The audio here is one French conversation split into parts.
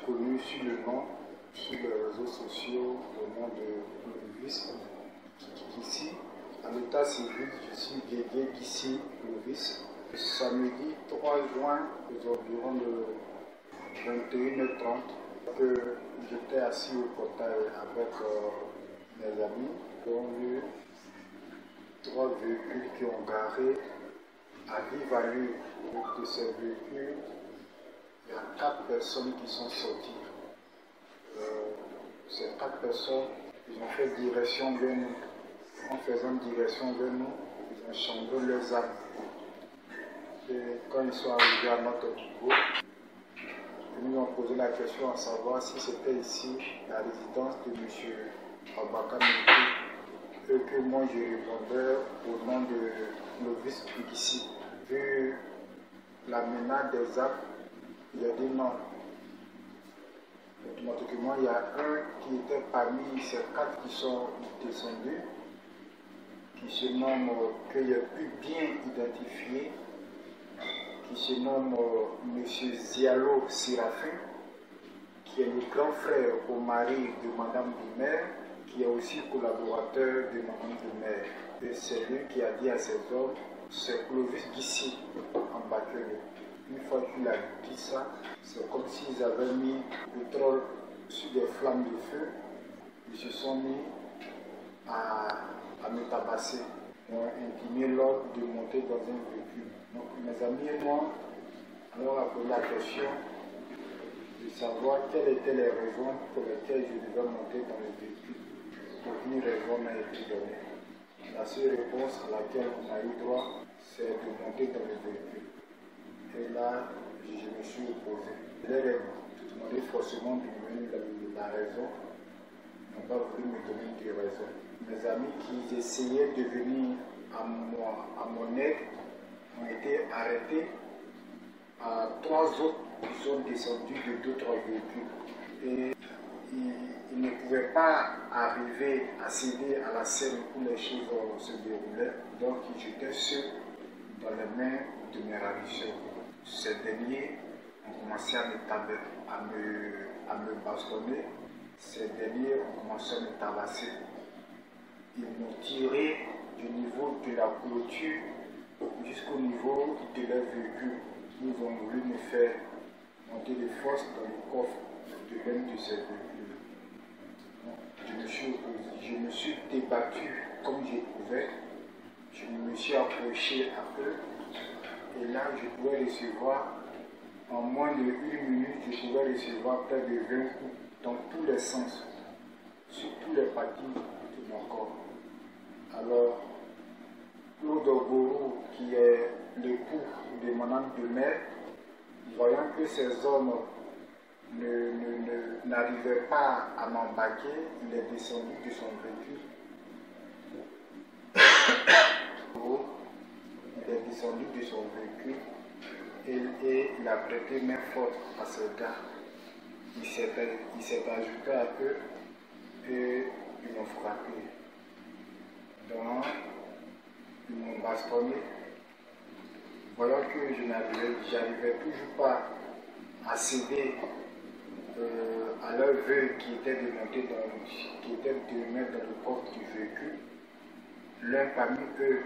connu sur le nom, sur les réseaux sociaux, au nom de Clovis Gissi. À l'état civil, je suis Guégué Gissi Clovis. Samedi 3 juin, aux environs de 21h30, que j'étais assis au portail avec mes amis. Ils ont vu 3 véhicules qui ont garé à vive allure. De ces véhicules, il y a 4 personnes qui sont sorties. Ces 4 personnes, ils ont fait direction vers nous. En faisant direction vers nous, ils ont chambré leurs armes. Et quand ils sont arrivés à notre niveau, ils nous ont posé la question à savoir si c'était ici la résidence de M. Abaka Moutou, et que moi je répondais au nom de Clovis Gissi. Vu la menace des actes, il a dit non. Automatiquement, il y a un qui était parmi ces 4 qui sont descendus, qui se nomme, que j'ai pu bien identifier, qui se nomme M. Zialo Séraphin, qui est le grand frère au mari de Mme Bimer, qui est aussi collaborateur de Mme Bimer. Et c'est lui qui a dit à ses hommes, c'est Clovis Gissi en Bakelé. Une fois qu'il a dit ça, c'est comme s'ils avaient mis le pétrole sur des flammes de feu. Ils se sont mis à me tabasser. Ils ont intimé l'ordre de monter dans un véhicule. Donc mes amis et moi, on a posé la question de savoir quelles étaient les raisons pour lesquelles je devais monter dans le véhicule. Aucune raison n'a été donnée. La seule réponse à laquelle on a eu droit, c'est de monter dans le véhicule. Et là, je me suis opposé. Je leur ai demandé forcément de me donner la raison. Ils n'ont pas voulu me donner de raison. Mes amis qui essayaient de venir à mon aide ont été arrêtés. 3 autres qui sont descendus de d'autres véhicules. Et ils ne pouvaient pas arriver à céder à la scène où les choses se déroulaient. Donc ils étaient seul dans les mains de mes ravisseurs. Ces derniers ont commencé à me bastonner. Ces derniers ont commencé à me tabasser. Ils m'ont tiré du niveau de la clôture jusqu'au niveau de leur véhicule. Ils ont voulu me faire monter de force dans le coffre de l'un de ces véhicules. Je me suis opposé. Je me suis débattu comme je pouvais. Je me suis approché à eux. Et là, je pouvais recevoir, en moins de 1 minute, je pouvais recevoir près de 20 coups dans tous les sens, sur tous les parties de mon corps. Alors, Claude Ogoro, qui est l'époux de Mme Bimer, voyant que ces hommes n'arrivaient pas à m'embarquer, il est descendu de son véhicule. Il est descendu de son véhicule et il a prêté main forte à ces gars. Il s'est ajouté à eux et ils m'ont frappé. Donc, ils m'ont bastonné. Voyant que je n'arrivais toujours pas à céder à leur vœu qui était de mettre dans le coffre du véhicule, l'un parmi eux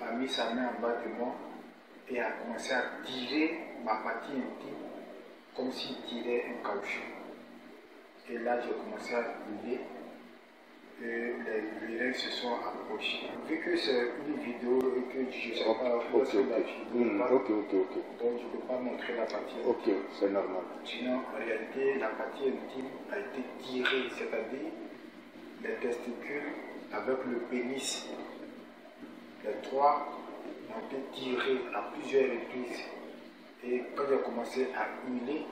a mis sa main en bas de moi et a commencé à tirer ma partie intime comme s'il tirait un caoutchouc. Et là, j'ai commencé à hurler et les riverains se sont approchés. Vu que c'est une vidéo et que je ne sais pas où c'est la vidéo, donc je ne peux pas montrer la partie intime. Ok, c'est normal. Sinon, en réalité, la partie intime a été tirée, c'est-à-dire les testicules avec le pénis. Les 3 ont été tirés à plusieurs reprises. Et quand j'ai commencé à hurler,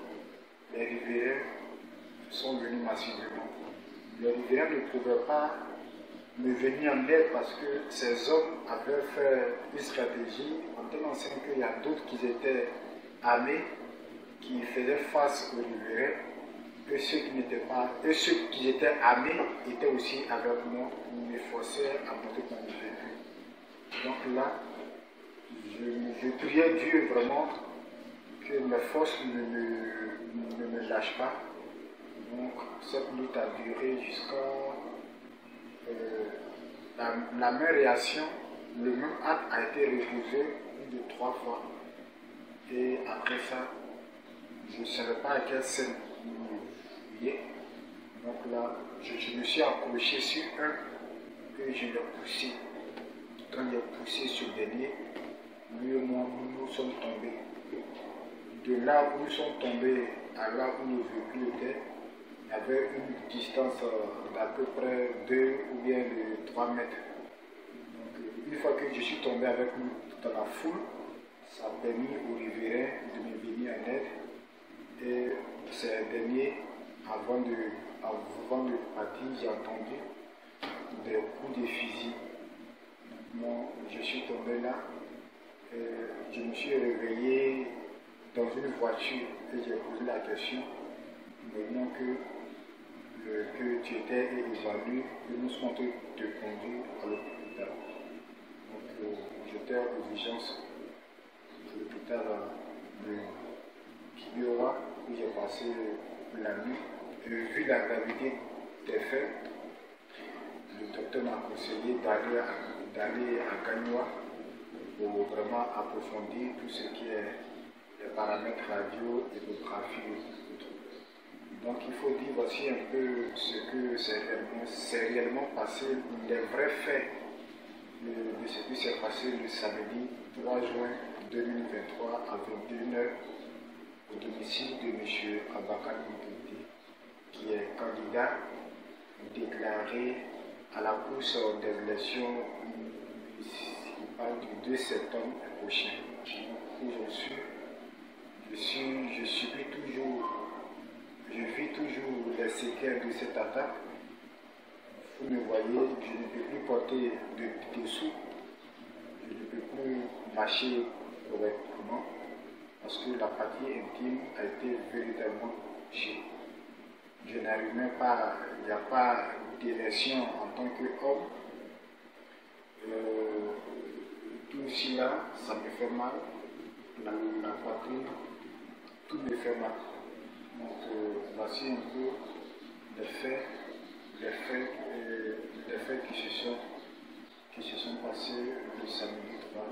les riverains sont venus massivement. Les riverains ne pouvaient pas me venir en aide parce que ces hommes avaient fait une stratégie en tenant compte qu'il y a d'autres qui étaient armés, qui faisaient face aux riverains, et ceux qui n'étaient pas, et ceux qui étaient armés étaient aussi avec moi, ils me forçaient à monter dans le véhicule. Donc là, je priais Dieu vraiment que mes forces ne me lâchent pas Donc cette lutte a duré jusqu'à la même réaction, le même acte a été refusé plus de 3 fois. Et après ça, je ne savais pas à quelle scène nous fuyait. Donc là, je me suis accroché sur un et je l'ai poussé. Quand il a poussé sur le dernier, lui et moi, nous sommes tombés. De là où nous sommes tombés à là où le véhicule était, il y avait une distance d'à peu près 2 ou bien de 3 mètres. Donc, une fois que je suis tombé avec lui dans la foule, ça a permis aux riverains de me venir en aide. Et ces derniers, avant de partir, j'ai entendu des coups de fusil. Moi, je suis tombé là. Je me suis réveillé dans une voiture et j'ai posé la question, maintenant que tu étais évanoui, et nous sommes en train de te conduire à l'hôpital. Donc j'étais aux urgences à l'hôpital de Kibiowa où j'ai passé la nuit. Et vu la gravité des faits, le docteur m'a conseillé d'aller à Gagnoa pour vraiment approfondir tout ce qui est les paramètres radio, échographie et tout. Donc il faut dire voici un peu ce que s'est réellement passé, les vrais faits de ce qui s'est passé le samedi 3 juin 2023 à 21h au domicile de M. Abakar Moukété, qui est candidat déclaré à la course des élections municipales du 2 septembre prochain. Où je vis toujours les séquelles de cette attaque. Vous me voyez, je ne peux plus porter de dessous, je ne peux plus marcher correctement parce que la partie intime a été véritablement touchée. Je n'arrive même pas, il n'y a pas d'élection en tant qu'homme. Tout cela, ça me fait mal. La poitrine, tout me fait mal. Donc voici un peu les faits qui se sont passés le samedi 3.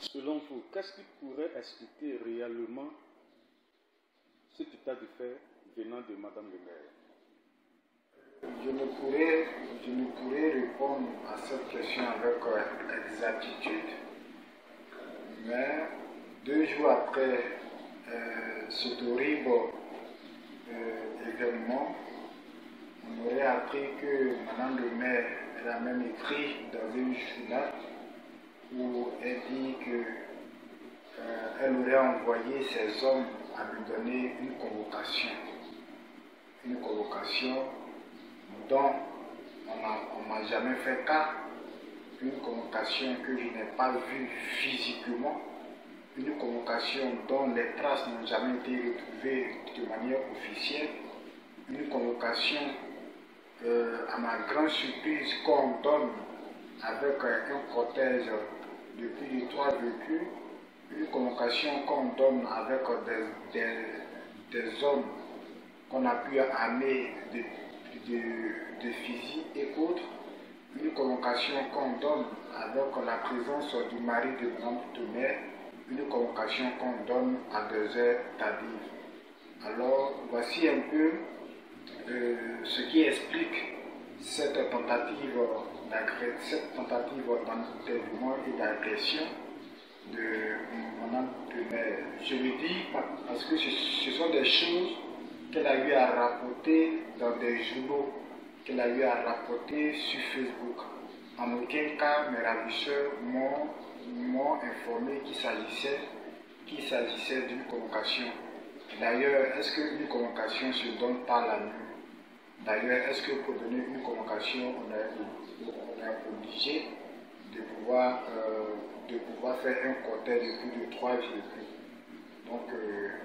Selon vous, qu'est-ce qui pourrait expliquer réellement cet état de fait venant de Madame le maire? Je ne pourrais répondre à cette question avec exactitude, mais 2 jours après cet horrible événement, on aurait appris que Madame le maire, elle a même écrit dans une journal où elle dit qu'elle aurait envoyé ses hommes à lui donner une convocation dont on m'a jamais fait cas, une convocation que je n'ai pas vue physiquement, une convocation dont les traces n'ont jamais été retrouvées de manière officielle, une convocation à ma grande surprise qu'on donne avec un cortège de plus de 3 véhicules, une convocation qu'on donne avec des hommes qu'on a pu armer de fusils et autres, une convocation qu'on donne avec la présence du mari de Madame le maire, une convocation qu'on donne à 2 heures tardives. Alors voici un peu ce qui explique cette tentative d'enterrement et d'agression de Madame le maire. Je le dis parce que ce sont des choses qu'elle a eu à rapporter dans des journaux, qu'elle a eu à rapporter sur Facebook. En aucun cas, mes ravisseurs m'ont informé qu'il s'agissait d'une convocation. D'ailleurs, est-ce qu'une convocation se donne par la nuit? D'ailleurs, est-ce que pour donner une convocation, on est obligé de pouvoir faire un cortège de plus de 3 véhicules? Donc,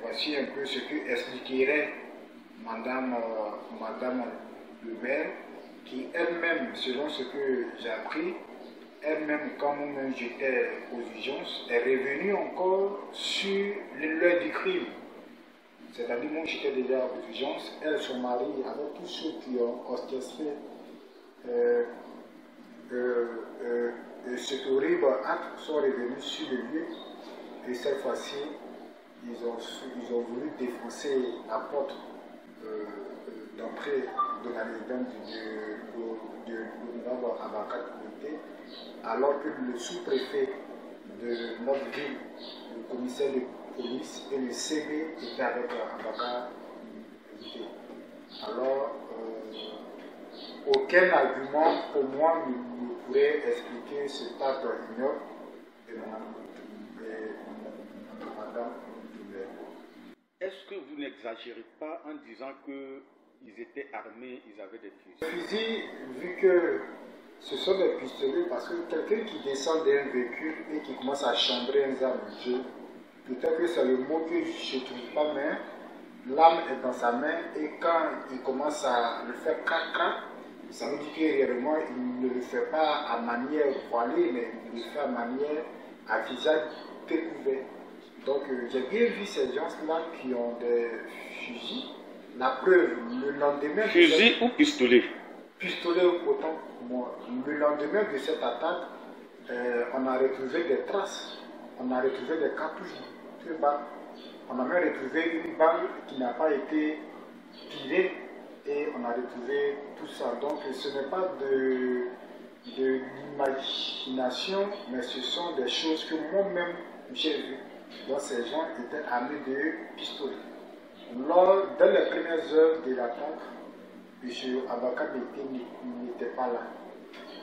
voici un peu ce que expliquerait Madame le maire, qui elle-même, selon ce que j'ai appris, elle-même, quand moi-même j'étais aux urgences, est revenue encore sur l'heure du crime. C'est-à-dire, moi j'étais déjà aux urgences, elle, son mari, avec tous ceux qui ont orchestré cet horrible acte, sont revenus sur le lieu. Et cette fois-ci, ils ont voulu défoncer la porte d'entrée de la résidence de l'honorable Abakat Koité, alors que le sous-préfet de notre ville, le commissaire de police et le CB étaient avec Abakat Koité. Alors, aucun argument pour moi ne pourrait expliquer cet acte ignoble de madame. Est-ce que vous n'exagérez pas en disant qu'ils étaient armés, ils avaient des fusils? Les fusils, vu que ce sont des pistolets, parce que quelqu'un qui descend d'un véhicule et qui commence à chambrer un arme, peut-être que c'est le mot que je ne trouve pas, mais l'arme est dans sa main et quand il commence à le faire crac-crac, ça veut dire que réellement il ne le fait pas à manière voilée, mais il le fait à manière à visage découvert. Donc j'ai bien vu ces gens-là qui ont des fusils. La preuve, le lendemain... Fusil ou pistolet? Pistolet autant pour moi. Le lendemain de cette attaque, on a retrouvé des traces, on a retrouvé des cartouches de balles. On a même retrouvé une balle qui n'a pas été tirée et on a retrouvé tout ça. Donc ce n'est pas de l'imagination, mais ce sont des choses que moi-même j'ai vues. Donc ces gens étaient armés de pistolets. Dans les premières heures de l'attaque, M. Abakat n'était pas là.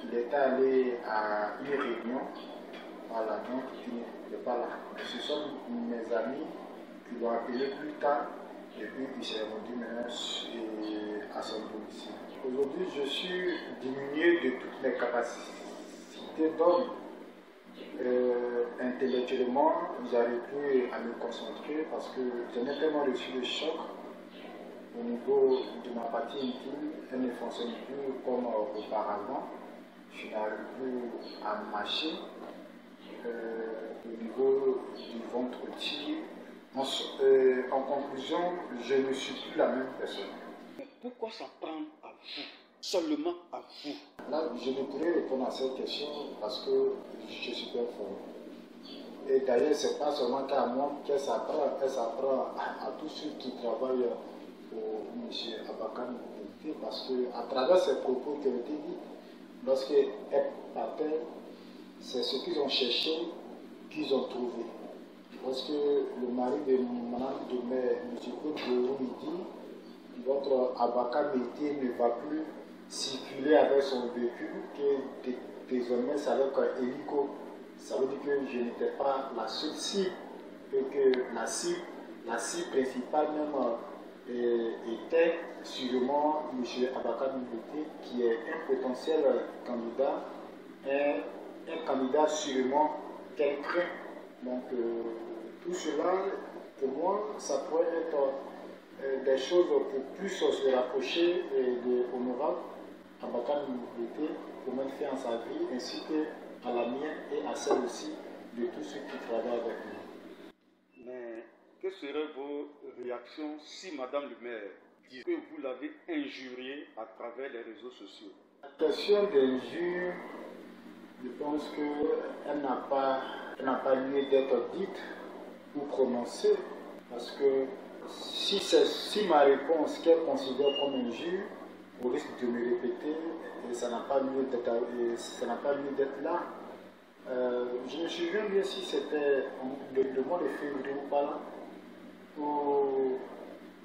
Il était allé à une réunion. Voilà, donc il n'était pas là. Ce sont mes amis qui l'ont appelé plus tard et puis il s'est rendu maintenant à son domicile. Aujourd'hui, je suis diminué de toutes mes capacités d'homme. Intellectuellement, j'arrive plus à me concentrer parce que je n'ai tellement reçu de choc au niveau de ma partie intime. Elle ne fonctionne plus comme auparavant. Je n'arrive plus à marcher. Au niveau du ventre tir. En conclusion, je ne suis plus la même personne. Mais pourquoi s'en prendre à vous? Seulement à vous? Là, je ne pourrais répondre à cette question parce que je suis pas informé. Et d'ailleurs, ce n'est pas seulement qu'à moi qu'elle s'apprend à tous ceux qui travaillent pour M. Abakat Koité, parce qu'à travers ces propos qui ont été dits, lorsqu'elle partait, c'est ce qu'ils ont cherché qu'ils ont trouvé. Parce que le mari de Mme de Maire, M. Koudjourou, dit votre Abakat Koité ne va plus circuler avec son véhicule, que désormais c'est avec un hélico. Ça veut dire que je n'étais pas la seule cible, et que la cible principale même était sûrement M. Abakat Koité, qui est un potentiel candidat, un candidat sûrement qu'elle craint. Donc tout cela, pour moi, ça pourrait être des choses pour plus se rapprocher de l'honorable Abakat Koité pour mettre fin à sa vie, ainsi qu'à la mienne et à celle aussi de tous ceux qui travaillent avec nous. Mais quelles seraient vos réactions si Madame le maire dit que vous l'avez injuriée à travers les réseaux sociaux? La question d'injure, je pense qu'elle n'a pas lieu d'être dite ou prononcée, parce que si ma réponse qu'elle considère comme injure, au risque de me répéter, et ça n'a pas lieu d'être là. Je me souviens bien si c'était le mois de février ou pas là, où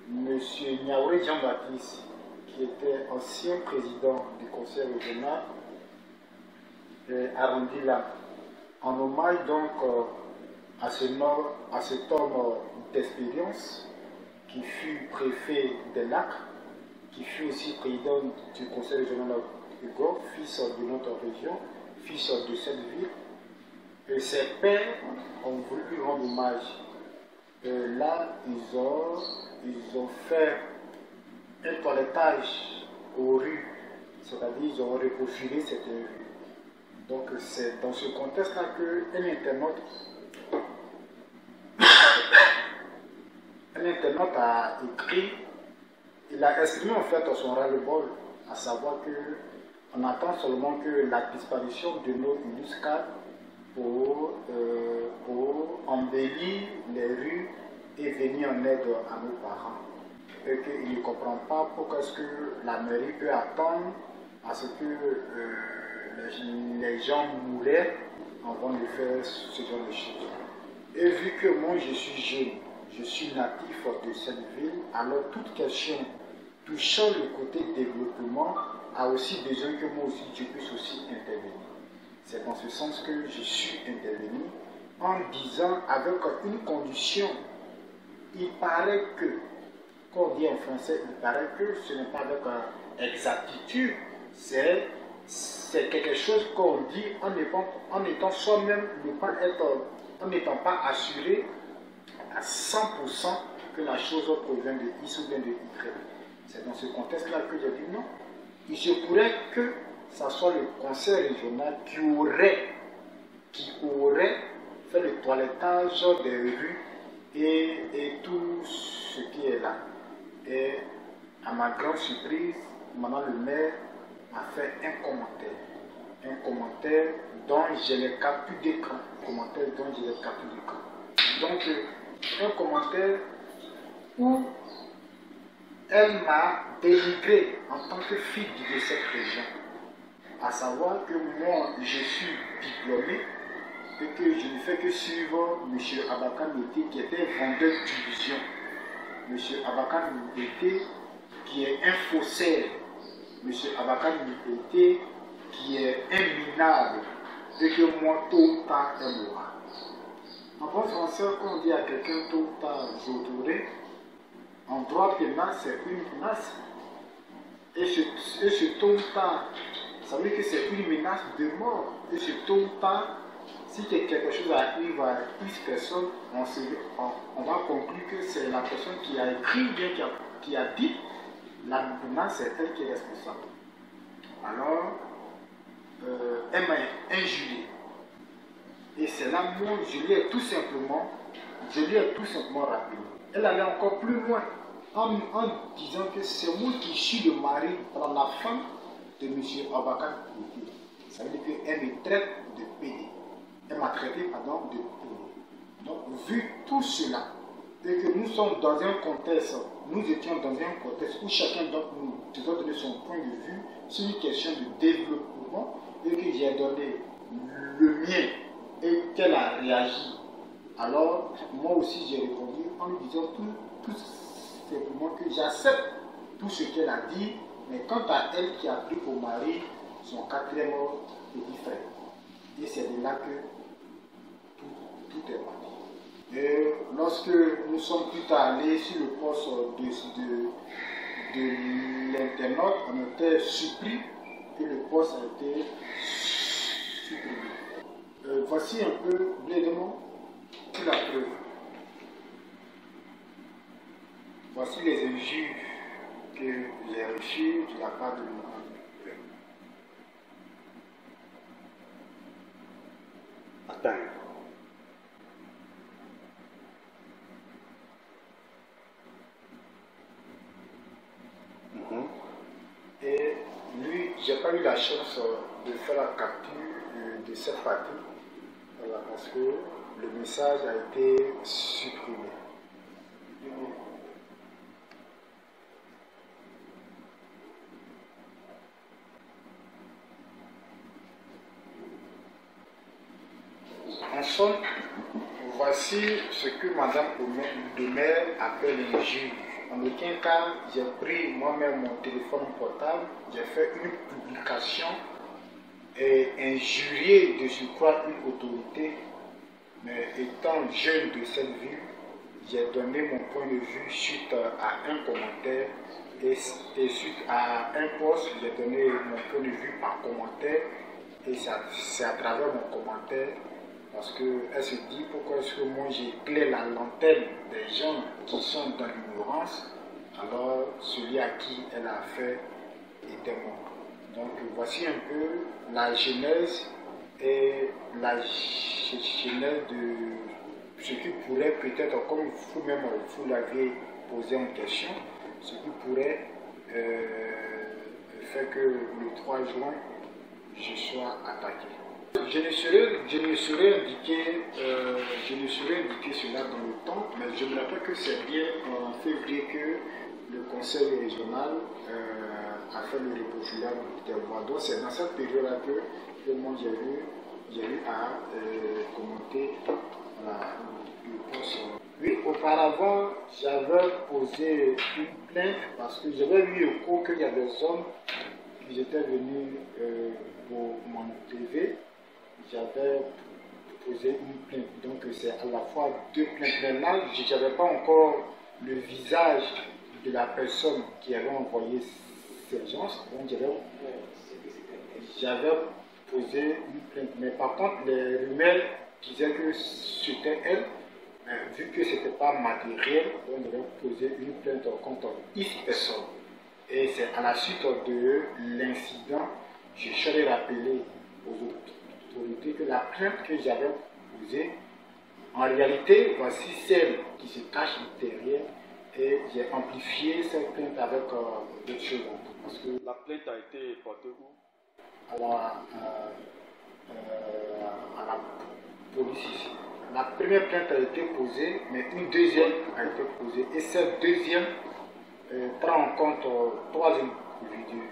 M. Niaouré Jean-Baptiste, qui était ancien président du conseil régional, arrondi là, en hommage donc à cet homme d'expérience qui fut préfet de Lac, qui fut aussi président du conseil régional de Gord, fils de notre région, fils de cette ville. Et ses pères ont voulu lui rendre hommage. Et là, ils ont fait un toilettage aux rues, c'est-à-dire ils ont reprofilé cette rue. Donc c'est dans ce contexte-là qu'un un internaute a écrit, il a exprimé en fait son ras-le-bol, à savoir que on attend seulement que la disparition de nos illustres cadres pour embellir les rues et venir en aide à nos parents. Et qu'il ne comprend pas pourquoi est-ce que la mairie peut attendre à ce que les gens mouraient avant de faire ce genre de choses. Et vu que moi je suis jeune, je suis natif de cette ville, alors toute question touchant le côté développement a aussi besoin que moi aussi je puisse aussi intervenir. C'est dans ce sens que je suis intervenu en disant avec une condition. Il paraît que, quand on dit en français, il paraît que ce n'est pas avec exactitude, c'est quelque chose qu'on dit en étant soi-même, en n'étant pas assuré à 100% que la chose provient de X ou bien de Y. C'est dans ce contexte-là que j'ai dit non. Il se pourrait que ce soit le conseil régional qui aurait fait le toilettage des rues et tout ce qui est là. Et à ma grande surprise, maintenant le maire a fait un commentaire dont j'ai les captures d'écran. Donc, un commentaire où elle m'a dénigré en tant que fille de cette région. À savoir que moi, je suis diplômé et que je ne fais que suivre M. Abakan Mété qui était vendeur de division. M. Abakan Mété qui est un faussaire. M. Abakan Mété qui est un minable et que moi, tôt ou tard, elle mourra. En bon français, quand on dit à quelqu'un tôt ou tard, j'autouré, en droit pénal, c'est une menace. Et ce tôt ou tard, ça veut dire que c'est une menace de mort. Et ce tôt ou tard, si quelque chose arrive à X personnes, on va conclure que c'est la personne qui a écrit ou bien qui a dit la menace, c'est elle qui est responsable. Alors, elle m'a injurié. Et c'est là, moi, je lui ai tout simplement rappelé. Elle allait encore plus loin en disant que c'est moi qui suis le mari, la femme de M. Abakan. Ça veut dire qu'elle me traite de pédé. Elle m'a traité, pardon, de pédé. Donc, vu tout cela, et que nous sommes dans un contexte, nous étions dans un contexte où chacun d'entre nous devait donner son point de vue sur une question de développement, et que j'ai donné le mien, et qu'elle a réagi. Alors, moi aussi, j'ai répondu en lui disant tout simplement que j'accepte tout ce qu'elle a dit, mais quant à elle qui a pris pour mari son quatrième petit frère. Et c'est de là que tout est parti. Et lorsque nous sommes plus tard allés sur le poste de l'internaute, on était surpris que le poste a été supprimé. Voici un peu brièvement toute la preuve. Voici les injures que j'ai reçues de la part de mon ami. Attends. Et lui, j'ai pas eu la chance de faire la capture de cette partie, voilà, parce que le message a été supprimé. En somme, voici ce que Madame le maire appelle l'injure. En aucun cas, j'ai pris moi-même mon téléphone portable, j'ai fait une publication et injurié de surcroît une autorité, mais étant jeune de cette ville, j'ai donné mon point de vue suite à un commentaire et suite à un post, j'ai donné mon point de vue par commentaire et c'est à travers mon commentaire parce qu'elle se dit pourquoi est-ce que moi j'éclaire la lanterne des gens qui sont dans l'ignorance, alors celui à qui elle a fait était mort. Donc voici un peu la genèse et la genèse de ce qui pourrait peut-être, comme vous-même vous l'avez posé en question, ce qui pourrait faire que le 3 juin, je sois attaqué. Je ne saurais indiquer cela dans le temps, mais je me rappelle que c'est bien en février que le conseil régional a fait le reprofilage des voix. Donc c'est dans cette période-là que moi j'ai eu à commenter le poste. Oui, auparavant, j'avais posé une plainte parce que j'avais eu écho qu'il y a des hommes qui étaient venus pour mon TV. J'avais posé une plainte. Donc c'est à la fois deux plaintes. Mais là, je n'avais pas encore le visage de la personne qui avait envoyé ces gens. Donc j'avais posé une plainte. Mais par contre, les rumeurs disaient que c'était elle. Vu que ce n'était pas matériel, on devait poser une plainte contre X personnes. Et c'est à la suite de l'incident, je suis allé rappeler aux autorités que la plainte que j'avais posée, en réalité, voici celle qui se cache derrière. Et j'ai amplifié cette plainte avec d'autres choses. Parce que la plainte a été portée où? À la police ici. La première plainte a été posée, mais une deuxième a été posée. Et cette deuxième prend en compte trois individus,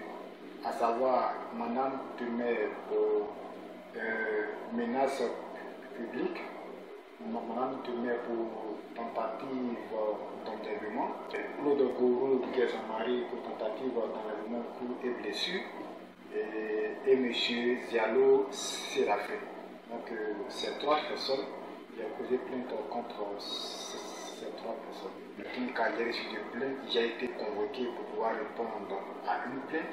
à savoir Madame Demer pour menace publique, Madame Demer pour tentative d'enlèvement, Claude Gourou, qui est son mari, pour tentative d'enlèvement, coup et blessure, et M. Zialo Séraphin. Donc ces trois personnes, j'ai posé plainte contre ces trois personnes. Une carrière reçu de plainte, j'ai été convoqué pour pouvoir répondre à une plainte.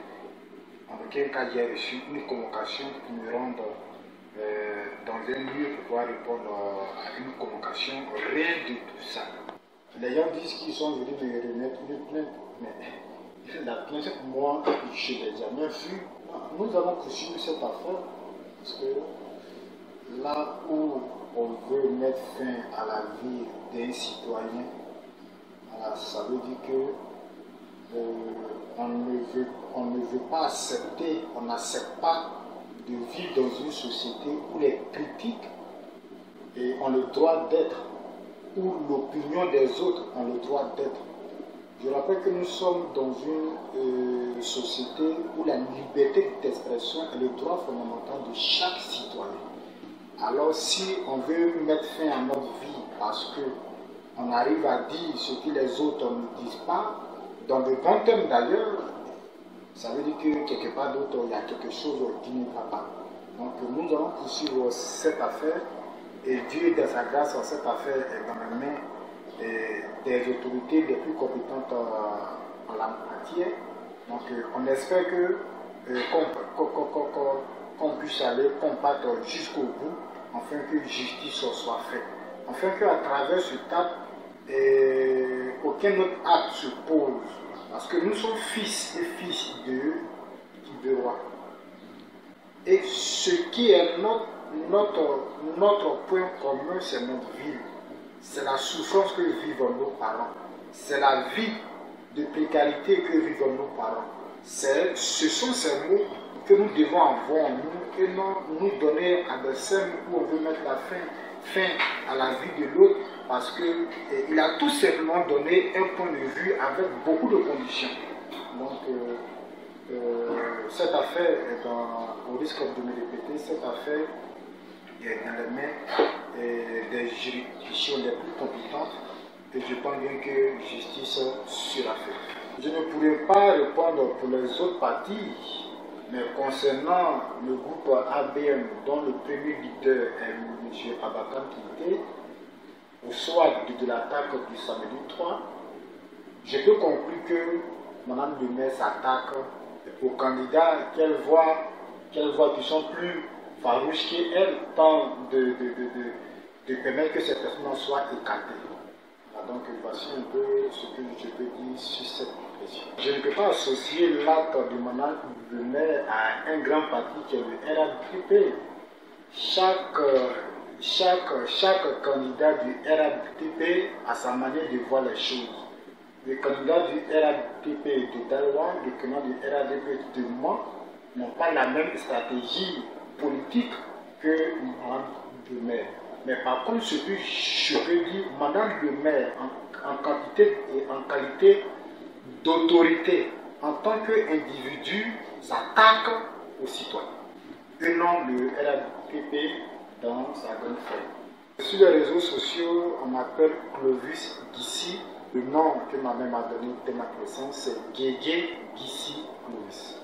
En aucun cas, j'ai reçu une convocation pour me rendre dans un lieu pour pouvoir répondre à une convocation. Rien de tout ça. Les gens disent qu'ils sont venus me remettre une plainte, mais la plainte, moi, je ne l'ai jamais vue. Nous allons poursuivre cette affaire parce que là où on veut mettre fin à la vie d'un citoyen, ça veut dire que on ne veut pas accepter, on n'accepte pas de vivre dans une société où les critiques ont le droit d'être, où l'opinion des autres ont le droit d'être. Je rappelle que nous sommes dans une société où la liberté d'expression est le droit fondamental de chaque citoyen. Alors si on veut mettre fin à notre vie parce qu'on arrive à dire ce que les autres ne disent pas, dans de bons termes d'ailleurs, ça veut dire que quelque part d'autre, il y a quelque chose qui ne va pas. Donc nous allons poursuivre cette affaire et Dieu, dans sa grâce, cette affaire est dans les mains des autorités les plus compétentes en la matière. Donc on espère qu'on puisse aller combattre jusqu'au bout, afin que justice soit faite. Afin qu'à travers ce cadre, aucun autre acte se pose. Parce que nous sommes fils et filles de roi. Et ce qui est notre point commun, c'est notre vie. C'est la souffrance que vivent nos parents. C'est la vie de précarité que vivent nos parents. Ce sont ces mots que nous devons avoir en nous et non nous donner à des scènes où on veut mettre la fin à la vie de l'autre parce qu'il a tout simplement donné un point de vue avec beaucoup de conditions. Donc cette affaire est au risque de me répéter, cette affaire est dans les mains des juridictions les plus compétentes et je pense bien que justice sera faite. Je ne pourrais pas répondre pour les autres partis, mais concernant le groupe ABM dont le premier leader est M. Abakan Kité, au soir de l'attaque du samedi 3, je peux conclure que Mme Demer s'attaque aux candidats qu'elle voit qui sont plus farouches qu'elle, tant de permettre que ces personnes soient écartées. Donc voici un peu ce que je peux dire sur cette question. Je ne peux pas associer l'acte de Mme Demer à un grand parti qui est le RADP. Chaque chaque candidat du RADP a sa manière de voir les choses. Le candidat du RADP de Daloa, le candidat du RADP de Mans n'ont pas la même stratégie politique que Madame le maire. Mais par contre, ce que je peux dire, Madame le maire, en quantité et en qualité d'autorité, en tant qu'individu, s'attaque aux citoyens. Et non le RADP dans sa bonne forme. Sur les réseaux sociaux, on m'appelle Clovis Guissy. Le nom que ma mère m'a donné de ma naissance, c'est Guégué Guissy Clovis.